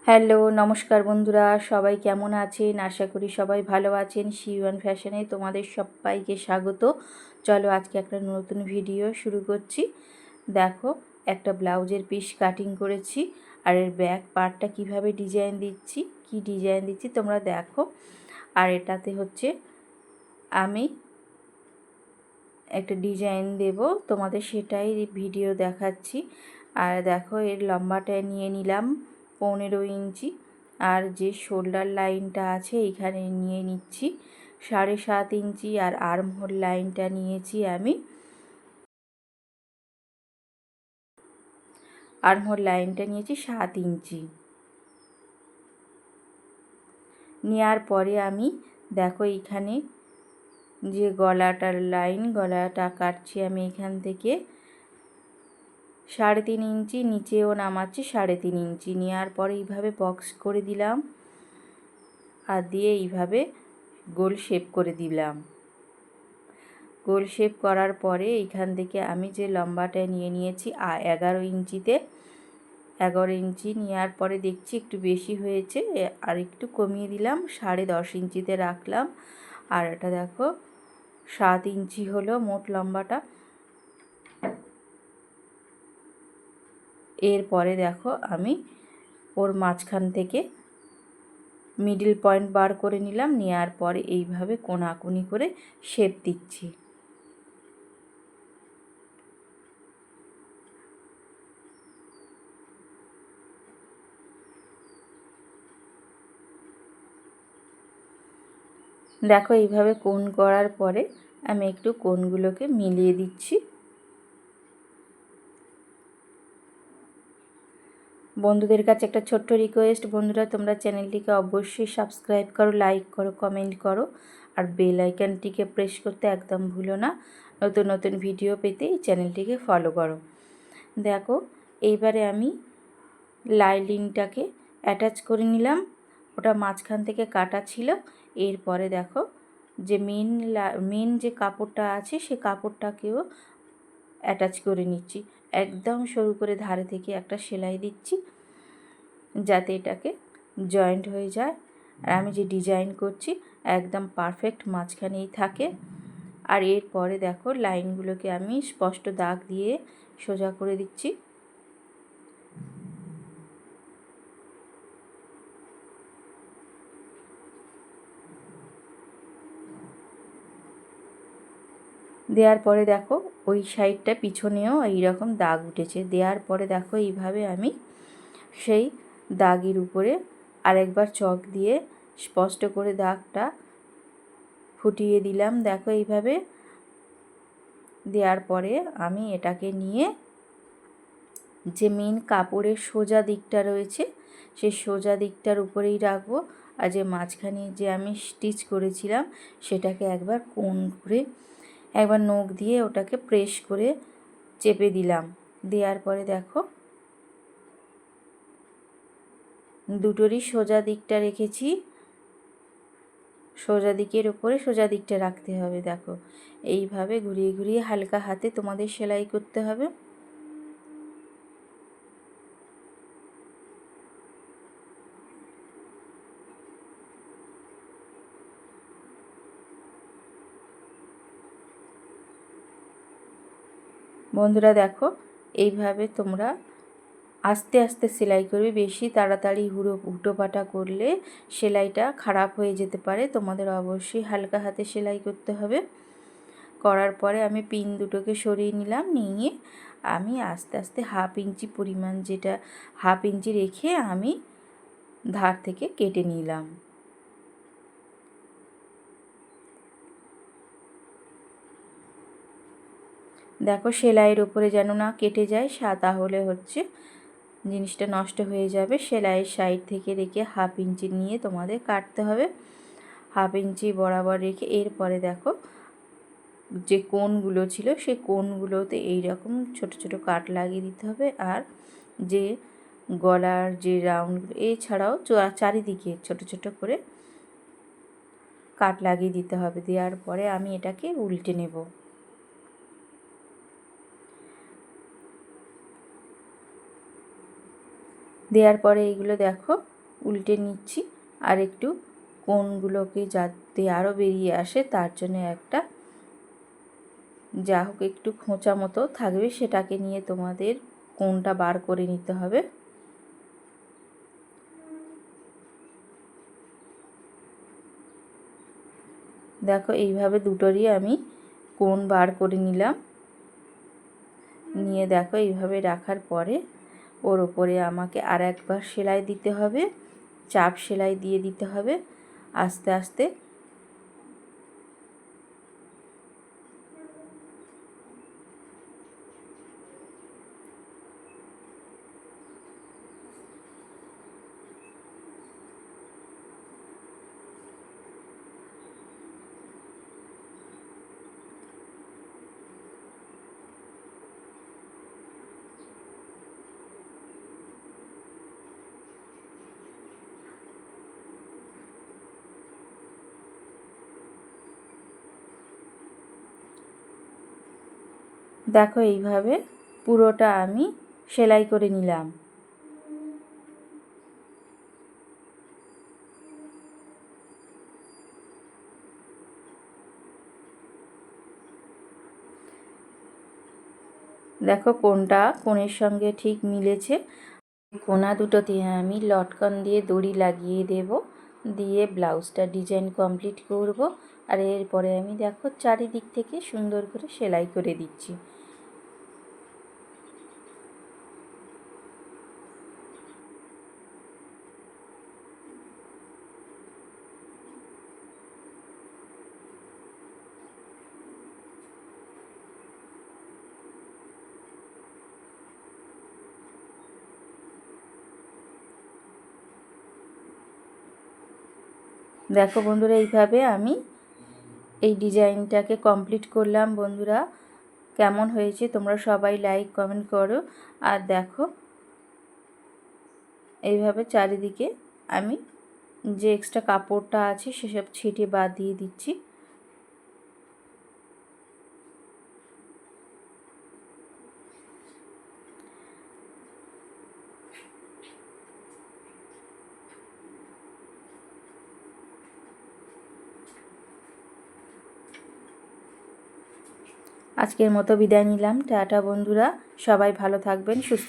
Hello, নমস্কার বন্ধুরা, সবাই কেমন আছেন? আশা করি সবাই ভালো আছেন। শিওয়ান ফ্যাশনে তোমাদের সবাইকে স্বাগত। চলো আজকে একটা নতুন ভিডিও শুরু করছি। দেখো, একটা ব্লাউজের পিস কাটিং করেছি, আর এর ব্যাক পার্টটা কীভাবে ডিজাইন দিচ্ছি, কি ডিজাইন দিচ্ছি তোমরা দেখো। আর এটাতে হচ্ছে আমি একটা ডিজাইন দেব, তোমাদের সেটাই ভিডিও দেখাচ্ছি। আর দেখো, এর লম্বাটা নিয়ে নিলাম 15 ইঞ্চি, আর যে শোল্ডার লাইনটা আছে এখানে নিয়ে নিচ্ছি 7.5 ইঞ্চি, আর আর্মহোল লাইনটা নিয়েছি আমি আর্মহোল লাইনটা নিয়েছি 7 ইঞ্চি। নেওয়ার পরে আমি দেখো এখানে যে গলাটার লাইন, গলাটা কাটছি আমি এখান থেকে 3.5 ইঞ্চি, নিচেও নামাচ্ছি 3.5 ইঞ্চি। নেওয়ার পরে এইভাবে বক্স করে দিলাম, আর দিয়ে এইভাবে গোল শেপ করে দিলাম। গোল শেপ করার পরে এইখান থেকে আমি যে লম্বাটা নিয়ে নিয়েছি 11 ইঞ্চিতে, 11 ইঞ্চি নেওয়ার পরে দেখছি একটু বেশি হয়েছে, আর একটু কমিয়ে দিলাম, 10.5 ইঞ্চিতে রাখলাম। আর এটা দেখো 7 ইঞ্চি হলো মোট লম্বাটা। এরপরে দেখো আমি ওর মাঝখান থেকে মিডল পয়েন্ট বার করে নিলাম। নেওয়ার পরে এইভাবে কোনাকুনি করে শেপ দিচ্ছি। দেখো এইভাবে কোণ করার পরে আমি একটু কোণগুলোকে মিলিয়ে দিচ্ছি। বন্ধুদের কাছে একটা ছোট্ট রিকোয়েস্ট, বন্ধুরা তোমরা চ্যানেলটিকে অবশ্যই সাবস্ক্রাইব করো, লাইক করো, কমেন্ট করো, আর বেল আইকনটিকে প্রেস করতে একদম ভুলো না। নতুন নতুন ভিডিও পেতে এই চ্যানেলটিকে ফলো করো। দেখো, এইবারে আমি লাইনিংটাকে অ্যাটাচ করে নিলাম, ওটা মাঝখান থেকে কাটা ছিল। এরপরে দেখো যে মেন যে কাপড়টা আছে সে কাপড়টাকেও অ্যাটাচ করে নিচ্ছি। একদম সরু করে ধারে থেকে একটা সেলাই দিচ্ছি যাতে এটাকে জয়েন্ট হয়ে যায়। আর আমি যে ডিজাইন করছি একদম পারফেক্ট মাঝখানেই থাকে। আর এরপরে দেখো লাইনগুলোকে আমি স্পষ্ট দাগ দিয়ে সোজা করে দিচ্ছি। দেওয়ার পরে দেখো ওই সাইডটা পিছনেও এইরকম দাগ উঠেছে। দেওয়ার পরে দেখো এইভাবে আমি সেই দাগের উপরে আরেকবার চক দিয়ে স্পষ্ট করে দাগটা ফুটিয়ে দিলাম। দেখো এইভাবে দেওয়ার পরে আমি এটাকে নিয়ে যে মেন কাপড়ের সোজা দিকটা রয়েছে সেই সোজা দিকটার উপরেই রাখবো। আর যে মাঝখানে যে আমি স্টিচ করেছিলাম সেটাকে একবার কোণ করে একবার নখ দিয়ে ওটাকে প্রেস করে চেপে দিলাম। দেওয়ার পরে দেখো দুটোরই সোজা দিকটা রেখেছি, সোজা দিকের উপরে সোজা দিকটা রাখতে হবে। দেখো এইভাবে ঘুরিয়ে ঘুরিয়ে হালকা হাতে তোমাদের সেলাই করতে হবে। বন্ধুরা দেখো এইভাবে তোমরা আস্তে আস্তে সেলাই করবে, বেশি তাড়াতাড়ি হুটোপাটা করলে সেলাইটা খারাপ হয়ে যেতে পারে। তোমাদের অবশ্যই হালকা হাতে সেলাই করতে হবে। করার পরে আমি পিন দুটোকে সরিয়ে নিলাম, নিয়ে আমি আস্তে আস্তে 1/2 ইঞ্চি পরিমাণ, যেটা 1/2 ইঞ্চি রেখে আমি ধার থেকে কেটে নিলাম। দেখো সেলাইয়ের উপরে যেন না কেটে যায়, তাহলে হচ্ছে জিনিসটা নষ্ট হয়ে যাবে। সেলাইয়ের সাইড থেকে রেখে 1/2 ইঞ্চি নিয়ে তোমাদের কাটতে হবে। 1/2 ইঞ্চি বরাবর রেখে এরপরে দেখো যে কোণগুলো ছিল সেই কোণগুলোতে এইরকম ছোট ছোট কাট লাগিয়ে দিতে হবে। আর যে গলার যে রাউন্ড, এছাড়াও চারিদিকে ছোট ছোট করে কাট লাগিয়ে দিতে হবে। দেওয়ার পরে আমি এটাকে উল্টে নেব। দেওয়ার পরে এইগুলো দেখো উল্টে নিচ্ছি। আর একটু কোণগুলোকে যাতে আরও বেরিয়ে আসে তার জন্য একটা যা হোক একটু খোঁচা মতো থাকবে, সেটাকে নিয়ে তোমাদের কোণটা বার করে নিতে হবে। দেখো এইভাবে দুটোরই আমি কোণ বার করে নিলাম। নিয়ে দেখো এইভাবে রাখার পরে ওর ওপরে আমাকে আর একবার সেলাই দিতে হবে, চাপ সেলাই দিয়ে দিতে হবে আস্তে আস্তে। দেখো এইভাবে পুরোটা আমি সেলাই করে নিলাম। দেখো কোণের সঙ্গে ঠিক মিলেছে। কোণা দুটোতে আমি লটকন দিয়ে দড়ি লাগিয়ে দেব, দিয়ে ব্লাউজটা ডিজাইন কমপ্লিট করব। আর এরপরে আমি দেখো চারিদিক থেকে সুন্দর করে সেলাই করে দিচ্ছি। দেখো বন্ধুরা এইভাবে আমি এই ডিজাইনটাকে কমপ্লিট করলাম। বন্ধুরা কেমন হয়েছে তোমরা সবাই লাইক কমেন্ট করো। আর দেখো এইভাবে চারিদিকে আমি যে এক্সট্রা কাপড়টা আছে সেসব ছিটে বাদ দিয়ে দিচ্ছি। আজকের মতো বিদায় নিলাম। টাটা বন্ধুরা, সবাই ভালো থাকবেন, সুস্থ